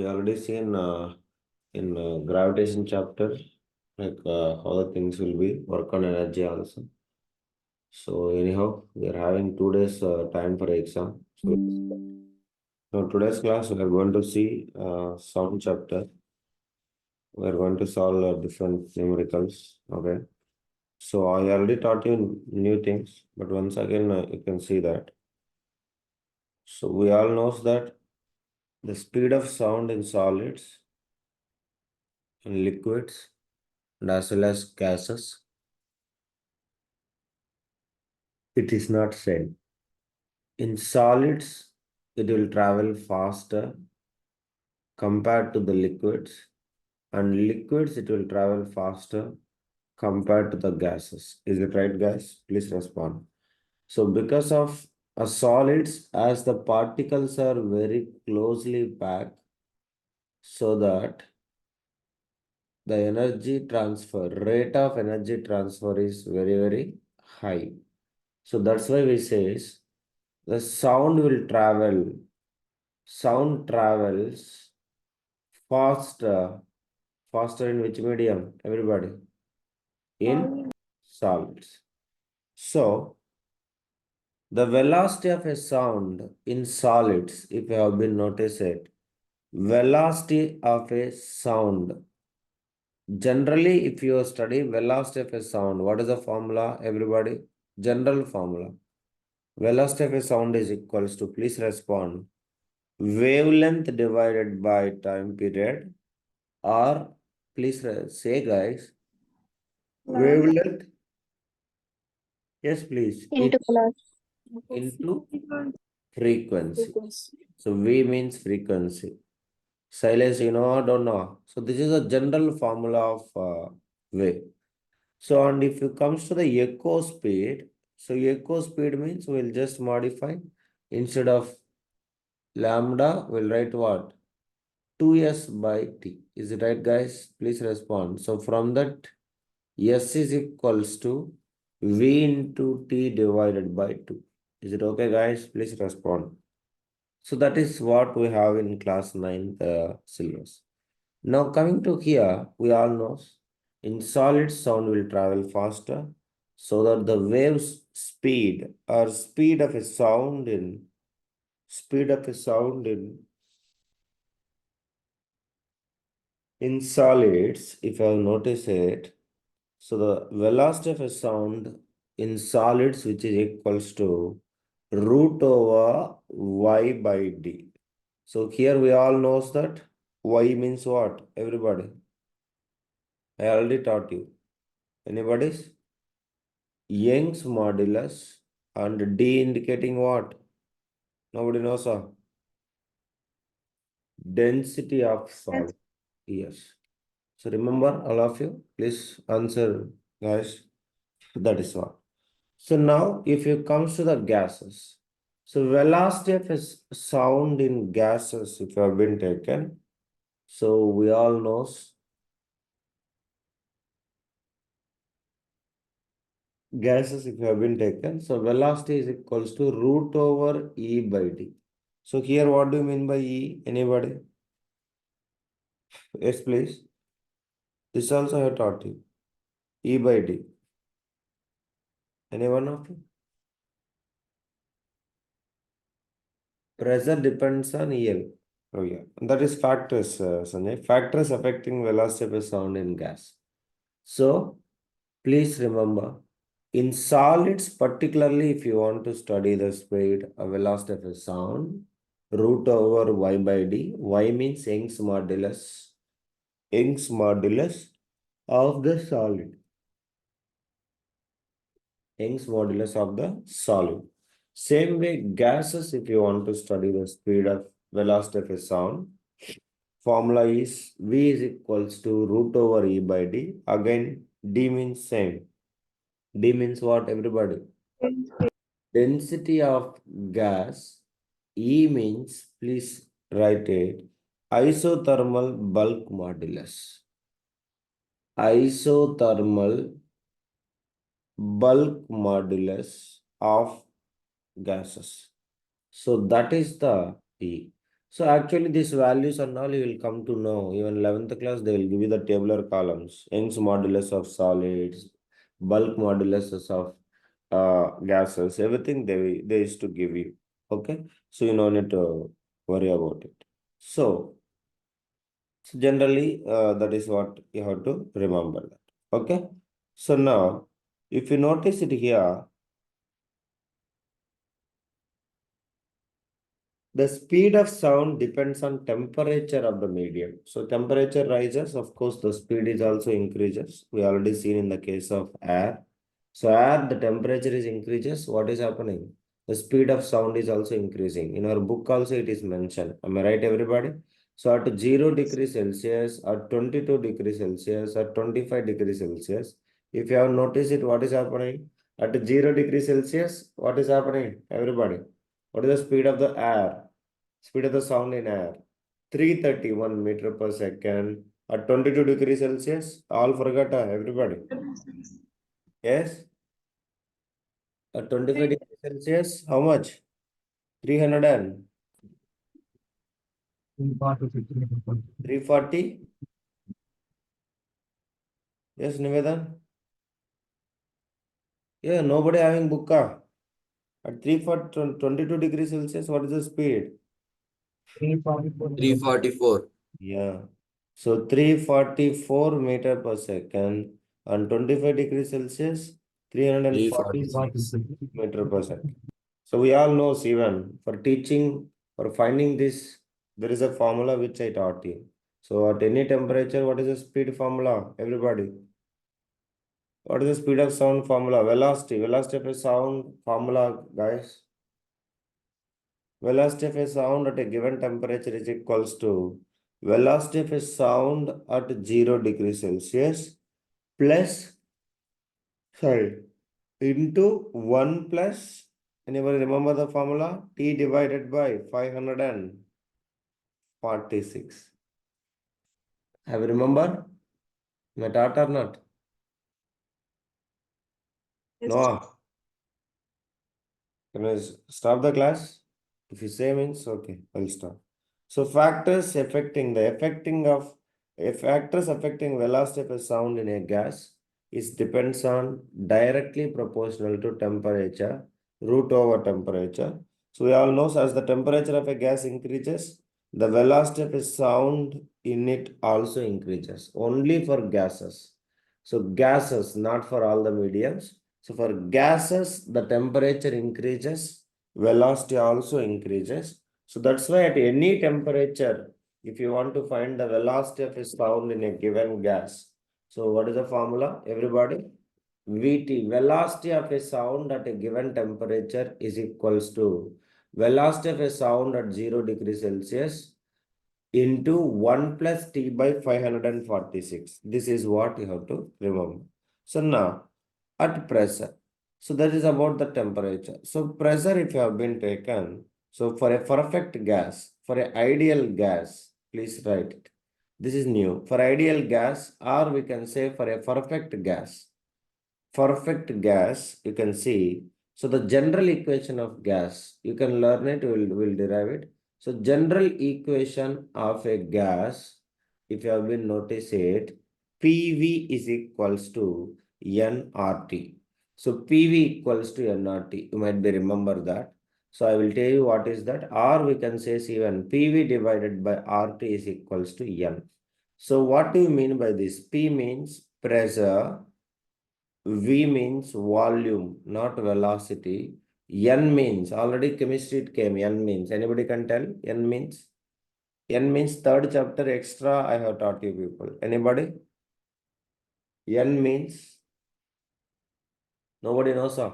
we already seen in gravitation chapter, like how the things will be work on energy also. So anyhow, we are having 2 days time for exam. So now today's class we are going to see sound chapter. We are going to solve different numericals. Okay. So I already taught you new things, but once again you can see that. So we all knows that the speed of sound in solids and liquids and as well as gases, it is not same. In solids, it will travel faster compared to the liquids, and liquids it will travel faster compared to the gases. Is it right, guys? Please respond. So because of solids, as the particles are very closely packed, so that the energy transfer, rate of energy transfer is very, very high. So that's why we say the sound travels faster. Faster in which medium? Everybody. In solids. So the velocity of a sound in solids, if you have been noticed it, velocity of a sound. Generally, if you study velocity of a sound, what is the formula, everybody? General formula. Velocity of a sound is equals to, please respond, wavelength divided by time period, or please say, guys, wavelength. Yes, please. Into class. Into frequency. So V means frequency. Silence, you know or don't know. So this is a general formula of wave. So and if it comes to the echo speed, so echo speed means we'll just modify, instead of lambda, we'll write what? 2s by t. Is it right, guys? Please respond. So from that, s is equals to v into t divided by 2. Is it okay, guys? Please respond. So that is what we have in class 9 syllabus. Now coming to here, we all know in solid sound will travel faster, so that the wave's speed or speed of a sound in solids, if I have noticed it, so the velocity of a sound in solids, which is equals to root over y by d. So here we all knows that y means what? Everybody. I already taught you. Anybody's? Young's modulus and d indicating what? Nobody knows. Density of solid. Yes. So remember, all of you, please answer, guys. That is what. So now, if it comes to the gases, so velocity of a sound in gases, if have been taken, so we all knows gases if have been taken. So velocity is equals to root over E by D. So here, what do you mean by E? Anybody? Yes, please. This also I have taught you. E by D. Anyone of you? Pressure depends on EL. Oh yeah, that is factors, Sanjay. Factors affecting velocity of a sound in gas. So please remember, in solids, particularly if you want to study the speed of velocity of a sound, root over y by d. Y means Young's modulus of the solid. Young's modulus of the solid. Same way, gases, if you want to study the speed of velocity of a sound, formula is V is equals to root over E by D. Again, D means same. D means what, everybody? Density of gas. E means, please write it, isothermal bulk modulus. Isothermal bulk modulus of gases. So that is the E. So actually these values and all you will come to know. Even 11th class, they will give you the tabular columns. Young's modulus of solids, bulk moduluses of gases, everything they used to give you. Okay. So you don't need to worry about it. So generally, that is what you have to remember that. Okay. So now, if you notice it here, the speed of sound depends on temperature of the medium. So temperature rises, of course, the speed is also increases. We already seen in the case of air. So air, the temperature is increases. What is happening? The speed of sound is also increasing. In our book also it is mentioned. Am I right, everybody? So at 0 degrees Celsius, at 22 degrees Celsius, at 25 degrees Celsius, if you have noticed it, what is happening? At 0 degrees Celsius, what is happening, everybody? What is the speed of the air? Speed of the sound in air. 331 meter per second at 22 degrees Celsius. All forgot, everybody. Yes? At 25 degrees Celsius, how much? 300 and 340? Yes, Nivedan? Yeah, nobody having buka. At 340, 22 degrees Celsius, what is the speed? 344. Yeah. So 344 meter per second and 25 degrees Celsius, 346 meter per second. So we all know, Sivan, for teaching, for finding this, there is a formula which I taught you. So at any temperature, what is the speed formula? Everybody. What is the speed of sound formula? Velocity. Velocity of a sound formula, guys. Velocity of a sound at a given temperature is equals to velocity of a sound at 0 degrees Celsius plus, sorry, into 1 plus, anybody remember the formula? T divided by 546. Have you remember? My taught or not? Yes. No. Can I stop the class? If you say means okay, I'll stop. So factors affecting velocity of a sound in a gas is depends on directly proportional to temperature, root over temperature. So we all know as the temperature of a gas increases, the velocity of a sound in it also increases. Only for gases. So gases, not for all the mediums. So for gases, the temperature increases, velocity also increases. So that's why at any temperature, if you want to find the velocity of a sound in a given gas, so what is the formula, everybody? Vt, velocity of a sound at a given temperature is equals to velocity of a sound at 0 degrees Celsius into 1 plus T by 546. This is what you have to remember. So now, at pressure. So that is about the temperature. So pressure, if you have been taken, so for a perfect gas, for an ideal gas, please write it. This is new. For ideal gas, or we can say for a perfect gas. Perfect gas, you can see. So the general equation of gas, you can learn it, we'll derive it. So general equation of a gas, if you have been notice it, PV is equals to nRT. So PV equals to nRT. You might be remember that. So I will tell you what is that. Or we can say even PV divided by RT is equals to N. So what do you mean by this? P means pressure. V means volume, not velocity. N means, already chemistry it came, N means. Anybody can tell? N means? N means third chapter extra I have taught you people. Anybody? N means? Nobody knows, sir.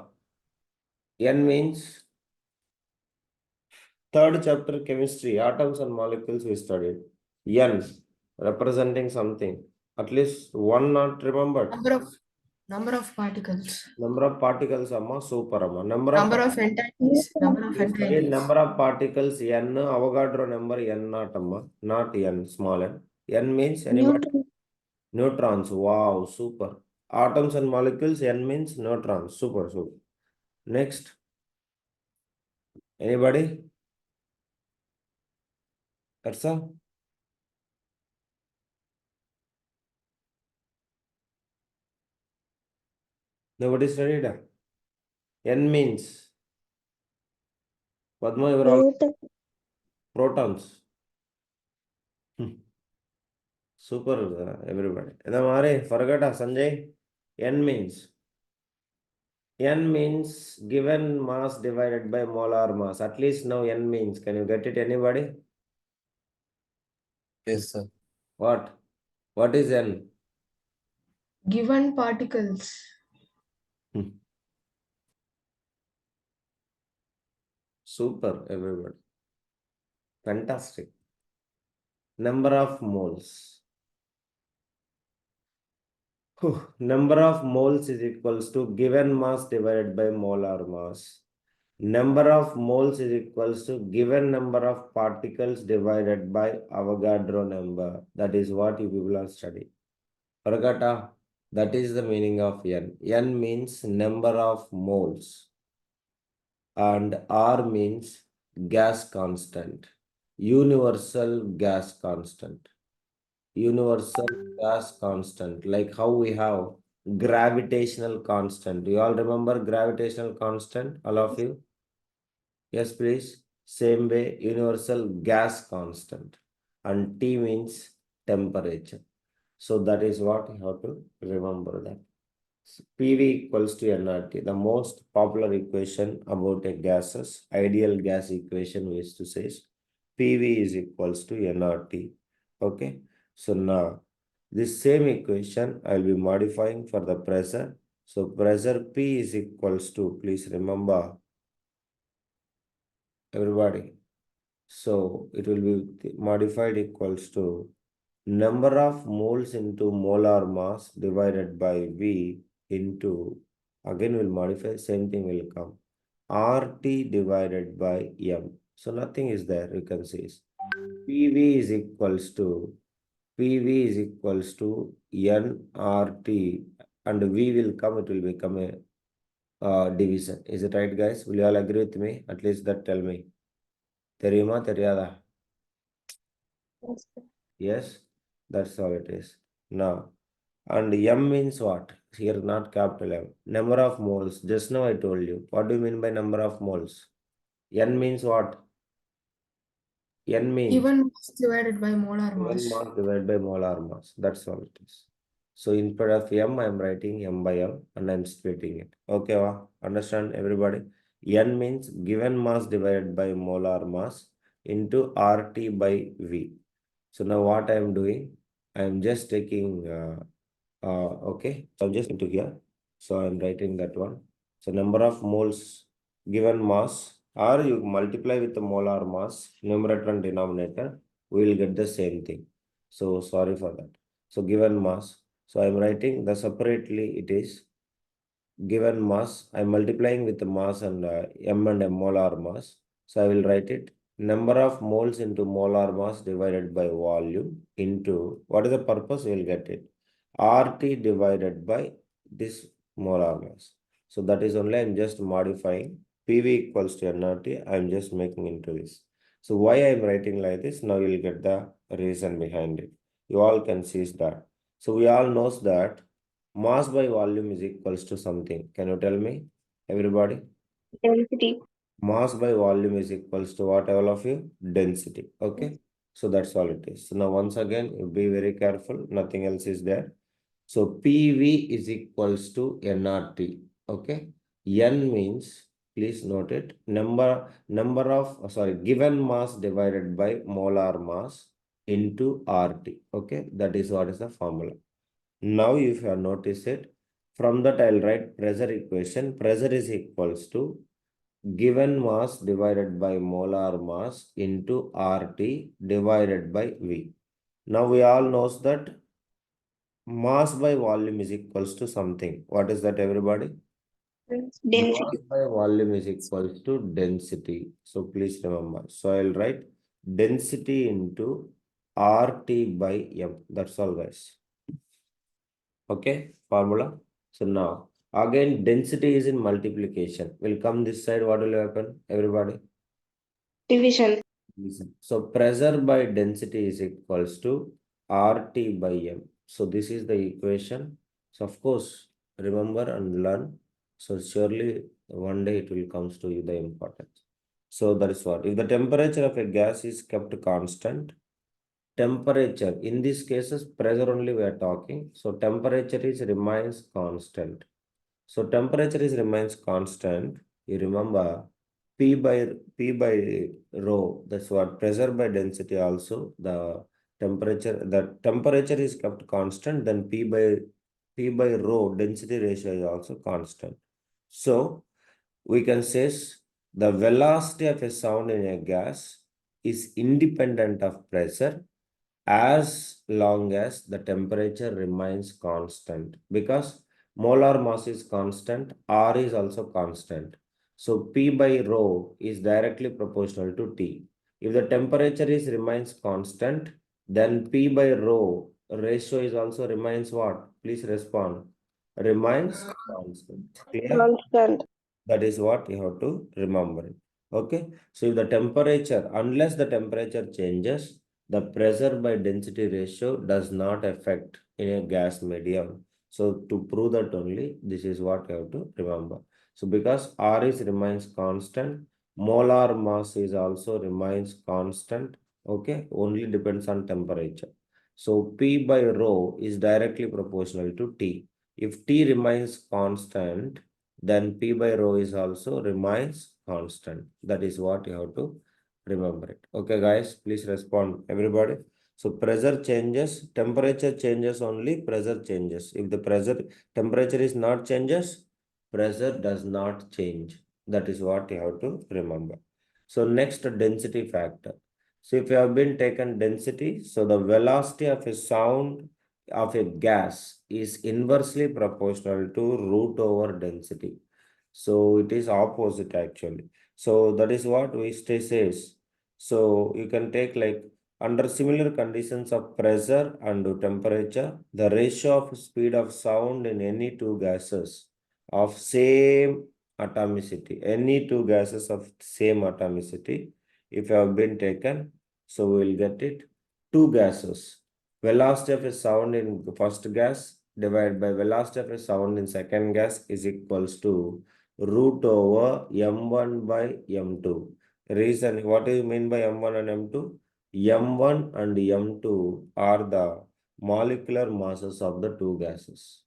N means third chapter chemistry, atoms and molecules we studied. N representing something. At least one not remembered. Number of particles. Number of particles, amma, super, amma. Number of entities. Number of You studied entities. number of particles n, Avogadro number n not amma, not n, small n. N means anybody? Newton. Neutrons. Wow, super. Atoms and molecules, n means neutrons. Super, super. Next. Anybody? That's all. Nobody studied. N means Padma, you are all protons. Super, everybody. Forget Sanjay. N means given mass divided by molar mass. At least now N means. Can you get it, anybody? Yes, sir. What? What is N? Given particles. Super, everybody. Fantastic. Number of moles. Number of moles is equals to given mass divided by molar mass. Number of moles is equals to given number of particles divided by Avogadro number. That is what you people are studying. Forgot, that is the meaning of N. N means number of moles. And R means gas constant. Universal gas constant. Universal gas constant. Like how we have gravitational constant. You all remember gravitational constant, all of you? Yes, please. Same way, universal gas constant. And T means temperature. So that is what you have to remember that. PV equals to nRT, the most popular equation about a gases, ideal gas equation we used to say is PV is equals to nRT. Okay. So now this same equation I will be modifying for the pressure. So pressure P is equals to, please remember, everybody. So it will be modified equals to number of moles into molar mass divided by V into, again we'll modify, same thing will come, RT divided by M. So nothing is there, you can see. PV is equals to nRT, and V will come, it will become a division. Is it right, guys? Will you all agree with me? At least that tell me. Teriyuma, teriyada? Yes, that's all it is. Now, and M means what? Here, not capital M. Number of moles. Just now I told you. What do you mean by number of moles? N means what? N means Given mass divided by molar given mass. mass divided by molar mass. That's all it is. So instead of M, I'm writing M by M and I'm splitting it. Okay, understand everybody? N means given mass divided by molar mass into RT by V. So now what I am doing, I am just taking, okay, so I'm just into here. So I'm writing that one. So number of moles given mass, or you multiply with the molar mass, numerator and denominator, we will get the same thing. So sorry for that. So given mass, so I'm writing the separately it is given mass. I'm multiplying with the mass and M and M molar mass. So I will write it number of moles into molar mass divided by volume into, what is the purpose? We will get it. RT divided by this molar mass. So that is only I'm just modifying PV equals to nRT. I'm just making into this. So why I'm writing like this? Now you'll get the reason behind it. You all can see that. So we all knows that mass by volume is equals to something. Can you tell me, everybody? Density. Mass by volume is equals to what, all of you? Density. Okay. So that's all it is. So now once again, you be very careful. Nothing else is there. So PV is equals to nRT. Okay. N means, please note it, number of, sorry, given mass divided by molar mass into RT. Okay. That is what is the formula. Now, if you have noticed it, from that I'll write pressure equation. Pressure is equals to given mass divided by molar mass into RT divided by V. Now we all knows that mass by volume is equals to something. What is that, everybody? Density. Mass by volume is equals to density. So please remember. So I'll write density into RT by M. That's all, guys. Okay, formula. So now, again, density is in multiplication. Will come this side, what will happen, everybody? Division. Listen. So pressure by density is equals to RT by M. So this is the equation. So of course, remember and learn. So surely one day it will comes to you the importance. So that is what. If the temperature of a gas is kept constant, temperature, in these cases, pressure only we are talking. So temperature is remains constant. So temperature is remains constant. You remember P by rho. That's what pressure by density also. The temperature is kept constant. Then P by rho density ratio is also constant. So we can say the velocity of a sound in a gas is independent of pressure as long as the temperature remains constant, because molar mass is constant, R is also constant. So P by rho is directly proportional to T. If the temperature is remains constant, then P by rho ratio is also remains what? Please respond. Remains constant. Clear? Constant. That is what you have to remember. Okay. So if the temperature, unless the temperature changes, the pressure by density ratio does not affect in a gas medium. So to prove that only, this is what you have to remember. So because R is remains constant, molar mass is also remains constant. Okay. Only depends on temperature. So P by rho is directly proportional to T. If T remains constant, then P by rho is also remains constant. That is what you have to remember it. Okay, guys, please respond, everybody. So pressure changes, temperature changes only, pressure changes. If the temperature is not changes, pressure does not change. That is what you have to remember. So next, density factor. So if you have been taken density, so the velocity of a sound of a gas is inversely proportional to root over density. So it is opposite actually. So that is what we stay says. So you can take like under similar conditions of pressure and temperature, the ratio of speed of sound in any two gases of same atomicity, any two gases of same atomicity, if have been taken, so we will get it. Two gases. Velocity of a sound in first gas divided by velocity of a sound in second gas is equals to root over m1 by m2. Reason, what do you mean by m1 and m2? m1 and m2 are the molecular masses of the two gases.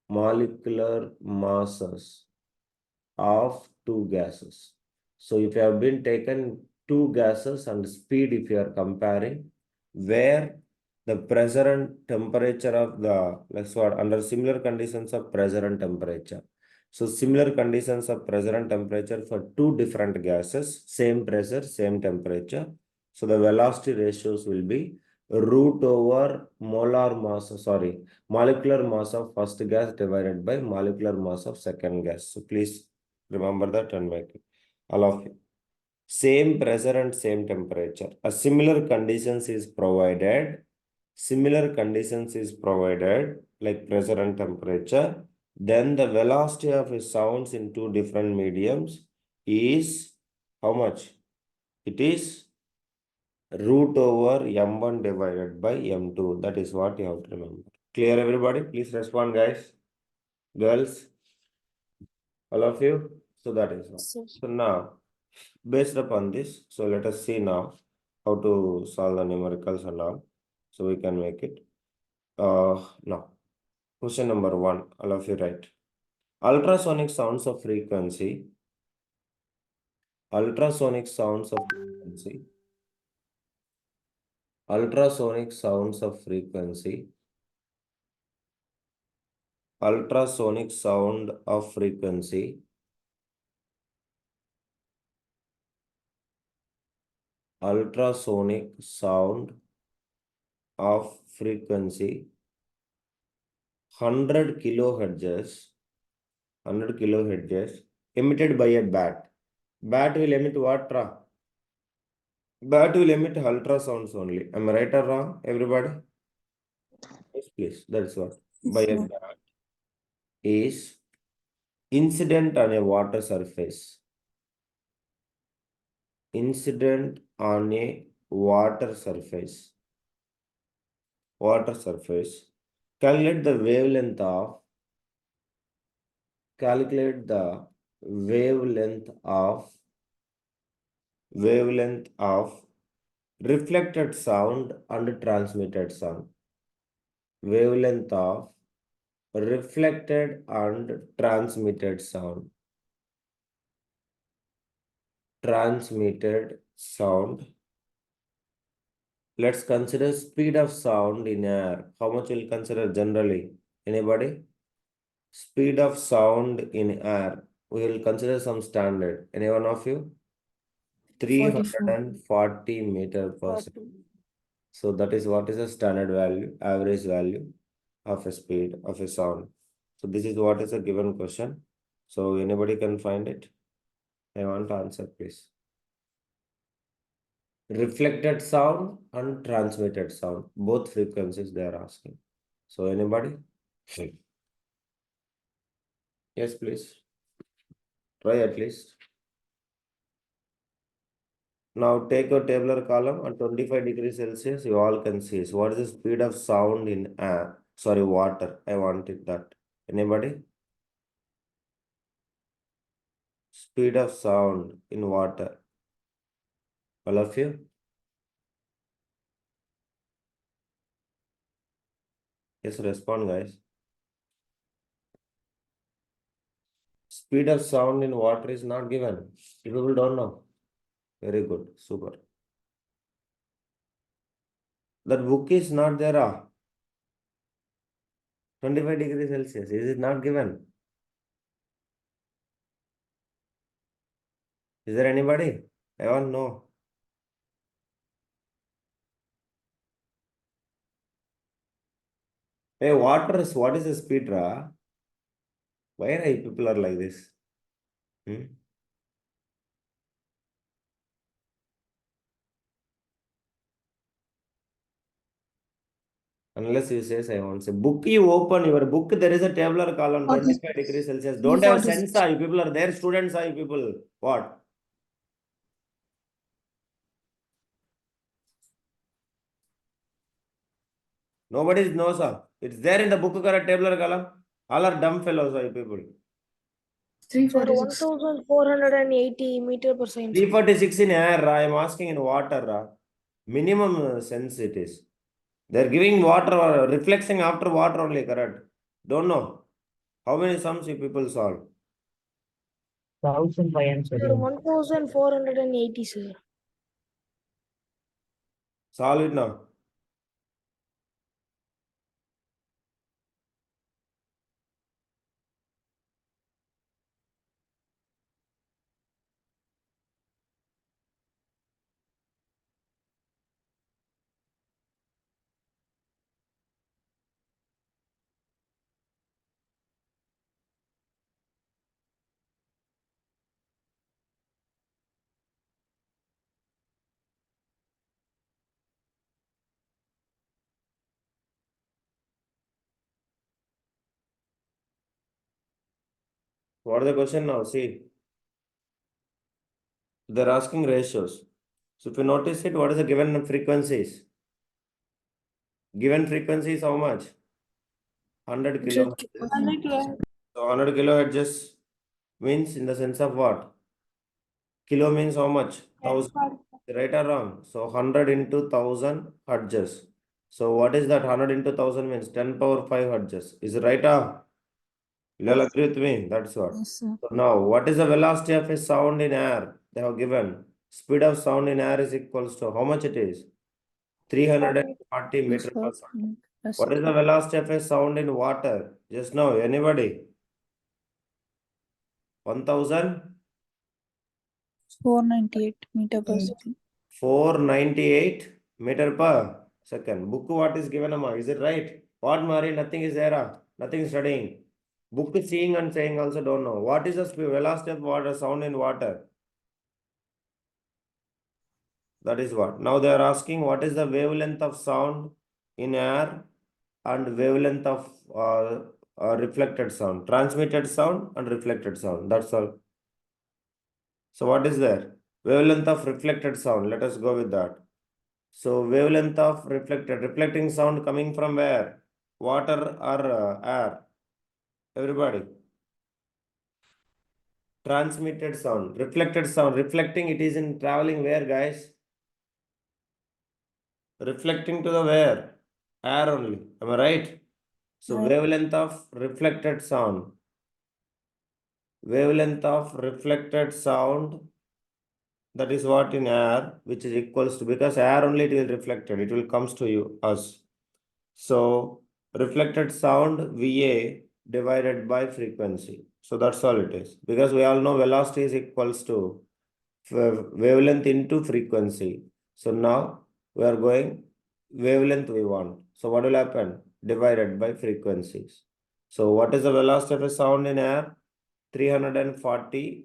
Molecular masses of two gases. So if you have been taken two gases and speed, if you are comparing, where the pressure and temperature of the, let's what, under similar conditions of pressure and temperature. So similar conditions of pressure and temperature for two different gases, same pressure, same temperature. So the velocity ratios will be root over molecular mass of first gas divided by molecular mass of second gas. So please remember that and make it. All of you. Same pressure and same temperature. A similar conditions is provided. Similar conditions is provided like pressure and temperature. Then the velocity of a sounds in two different mediums is how much? It is root over m1 divided by m2. That is what you have to remember. Clear, everybody? Please respond, guys. Girls, all of you. So that is all. So now, based upon this, so let us see now how to solve the numericals and all. So we can make it. Now, question number 1, all of you write. Ultrasonic sounds of frequency. Ultrasonic sounds of frequency. Ultrasonic sounds of frequency. Ultrasonic sound of frequency. Ultrasonic sound of frequency 100 kilohertz, 100 kilohertz emitted by a bat. Bat will emit what? Bat will emit ultrasounds only. Am I right or wrong, everybody? Yes, please. That's what. By a bat is incident on a water surface. incident on a water surface. Calculate the wavelength of reflected sound and transmitted sound. Wavelength of reflected and transmitted sound. Let's consider speed of sound in air. How much will consider generally? Anybody? Speed of sound in air. We will consider some standard. Any one of you? 44. 340 meter per second. So that is what is the standard value, average value of a speed of a sound. So this is what is a given question. So anybody can find it. I want to answer, please. Reflected sound and transmitted sound, both frequencies they are asking. So anybody? Yes, please. Try at least. Now take a tabular column at 25 degrees Celsius. You all can see. So what is the speed of sound in air? Sorry, water. I wanted that. Anybody? Speed of sound in water. All of you? Yes, respond, guys. Speed of sound in water is not given. People don't know. Very good. Super. That book is not there. 25 degrees Celsius. Is it not given? Is there anybody? I want to know. Hey, water, what is the speed, Ra? Why are people are like this? Unless you say, I want to say, book you open your book, there is a tabular column, 25 degrees Celsius. Don't have sense, you people are there, students, you people. What? Nobody knows, it's there in the book, tabular column. All are dumb fellows, you people. 346. 1480 meter per second. 346 in air, I am asking in water. Minimum sense it is. They're giving water or reflecting after water only, correct? Don't know. How many sums you people solve? 1500. Sir, 1480, sir. Solve it now. What is the question now? See, they're asking ratios. So if you notice it, what is the given frequencies? Given frequency is how much? 100 kilohertz. So 100 kilohertz means in the sense of what? Kilo means how much? 1000. Right or wrong? So 100 into 1000 hertz. So what is that? 100 into 1000 means 10 power 5 hertz. Is it right or? You'll agree with me? That's what. Yes, sir. So now, what is the velocity of a sound in air? They have given. Speed of sound in air is equals to how much it is? 340 meter per second. What is the velocity of a sound in water? Just now, anybody? 1000? 498 meter per second. 498 meter per second. Book what is given, Amma? Is it right? What, Mari? Nothing is there. Nothing studying. Book is seeing and saying also don't know. What is the velocity of water, sound in water? That is what. Now they are asking what is the wavelength of sound in air and wavelength of reflected sound, transmitted sound and reflected sound. That's all. So what is there? Wavelength of reflected sound. Let us go with that. So wavelength of reflecting sound coming from where? Water or air? Everybody. Transmitted sound, reflected sound. Reflecting, it is in traveling where, guys? Reflecting to the where? Air only. Am I right? So Right. wavelength of reflected sound. Wavelength of reflected sound, that is what in air, which is equals to, because air only it will reflected, it will comes to you, us. So reflected sound VA divided by frequency. So that's all it is. Because we all know velocity is equals to wavelength into frequency. So now we are going wavelength we want. So what will happen? Divided by frequencies. So what is the velocity of a sound in air? 340.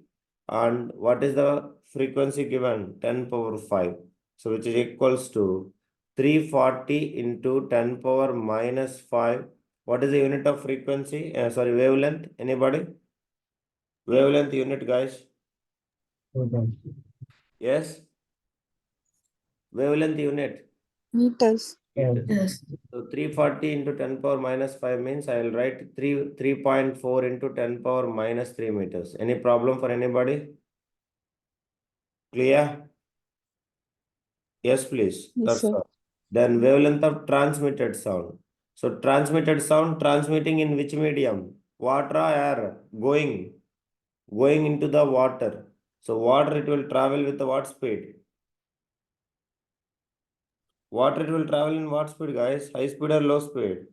And what is the frequency given? 10 power 5. So which is equals to 340 into 10 power minus 5. What is the unit of frequency? Sorry, wavelength. Anybody? Wavelength unit, guys. Yes? Wavelength unit. Meters. Yes. So 340 into 10 power minus 5 means I will write 3.4 into 10 power minus 3 meters. Any problem for anybody? Clear? Yes, please. Yes, That's sir. all. Then wavelength of transmitted sound. So transmitted sound transmitting in which medium? Water or air? Going into the water. So water it will travel with the what speed? Water it will travel in what speed, guys? High speed or low speed?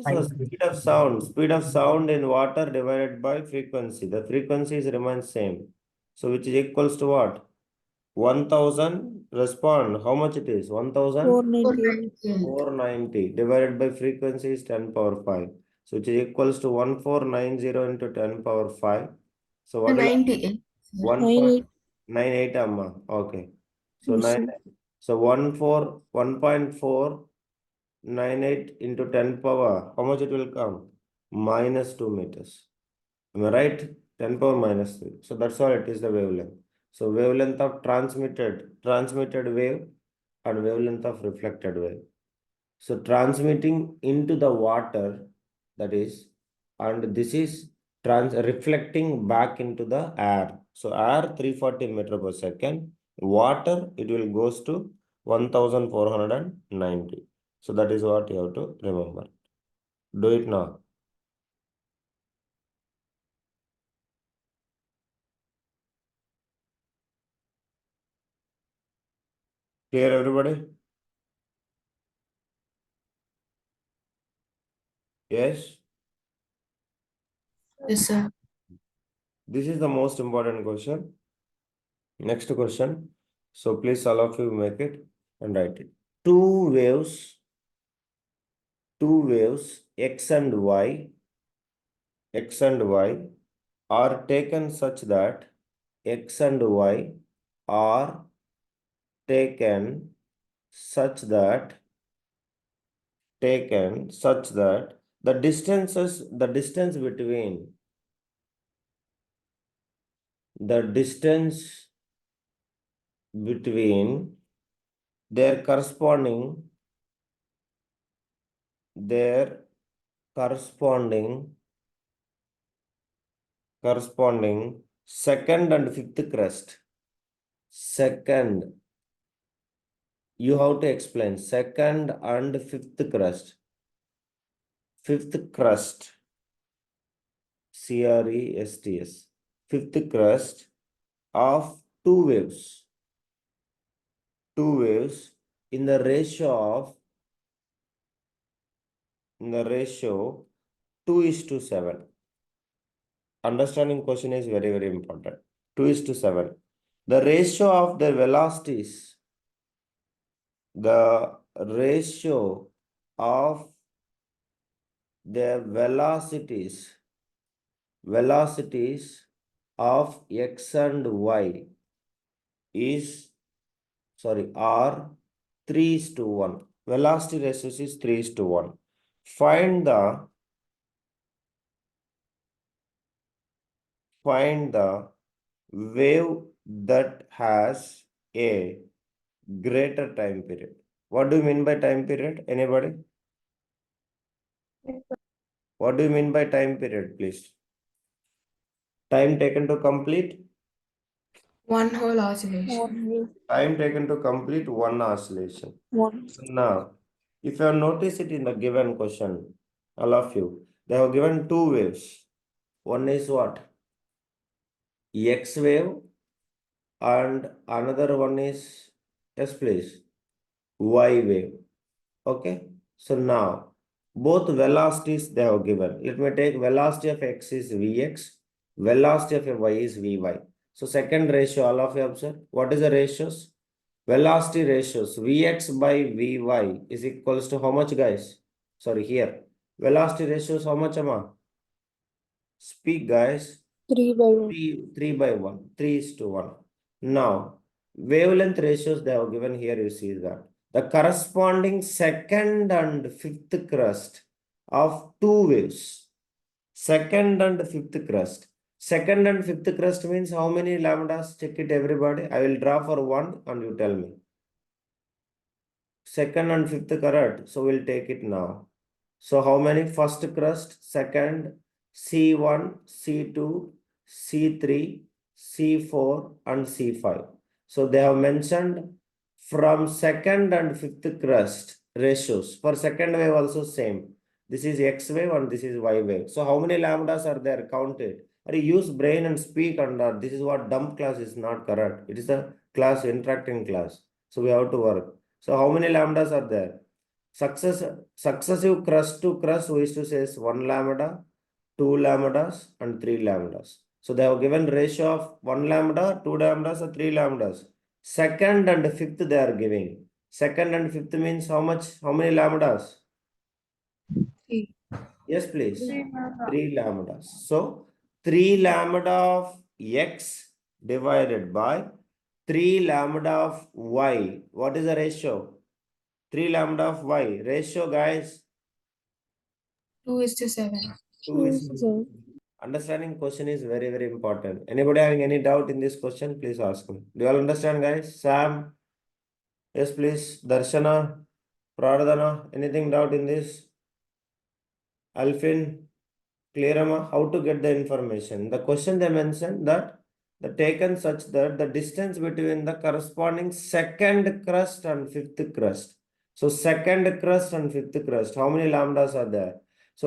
So speed of sound. Speed of sound in water divided by frequency. The frequencies remain same. So which is equals to what? 1000 respond. How much it is? 1000? 498. 490 divided by frequency is 10 power 5. So which is equals to 1490 into 10 power 5. So what will 98. 98. 1.98 amma. Okay. So Yes, 9. sir. So 1.498 into 10 power. How much it will come? Minus 2 meters. Am I right? 10 power minus 3. So that's all it is, the wavelength. So wavelength of transmitted wave and wavelength of reflected wave. So transmitting into the water, that is, and this is reflecting back into the air. So air 340 meter per second, water it will goes to 1490. So that is what you have to remember. Do it now. Clear, everybody? Yes. Yes, sir. This is the most important question. Next question. So please all of you make it and write it. Two waves X and Y are taken such that X and Y are taken such that the distance between their corresponding second and fifth crest. Second, you have to explain second and fifth crest. Fifth crest, CRESTS. Fifth crest of two waves in the ratio 2:7. Understanding question is very, very important. 2:7. The ratio of the velocities, the ratio of their velocities of X and Y are 3:1. Velocity ratio is 3:1. Find the wave that has a greater time period. What do you mean by time period? Anybody? What do you mean by time period, please? Time taken to complete? One whole oscillation. One. Time taken to complete one oscillation. One. Now, if you have noticed it in the given question, all of you, they have given two waves. One is what? X wave, and another one is, yes please, Y wave. Okay, so now both velocities they have given. Let me take velocity of X is Vx, velocity of Y is Vy. So second ratio, all of you observe. What is the ratios? Velocity ratios Vx by Vy is equals to how much, guys? Sorry, here. Velocity ratios how much, Amma? Speak, guys. 3/1. 3/1. 3:1. Now, wavelength ratios they have given here, you see that. The corresponding second and fifth crust of two waves. Second and fifth crust. Second and fifth crust means how many lambdas? Check it, everybody. I will draw for one and you tell me. Second and fifth correct. So we'll take it now. So how many? First crust, second, C1, C2, C3, C4 and C5. So they have mentioned from second and fifth crust ratios. For second wave also same. This is X wave and this is Y wave. So how many lambdas are there? Count it. Or use brain and speak under. This is what dump class is not correct. It is a class, interacting class. So we have to work. So how many lambdas are there? Successive crust to crust, we used to say is 1 lambda, 2 lambdas, and 3 lambdas. So they have given ratio of 1 lambda, 2 lambdas, or 3 lambdas. Second and fifth they are giving. Second and fifth means how much? How many lambdas? 3. Yes, please. 3 lambdas. So 3 lambda of x divided by 3 lambda of y. What is the ratio? 3 lambda of y. Ratio, guys. 2:7. 2 is. Understanding question is very, very important. Anybody having any doubt in this question, please ask me. Do you all understand, guys? Sam? Yes, please. Darshana? Pradhana? Anything doubt in this? Alfin? Clear, how to get the information? The question they mentioned that the taken such that the distance between the corresponding second crust and fifth crust. So second crust and fifth crust, how many lambdas are there?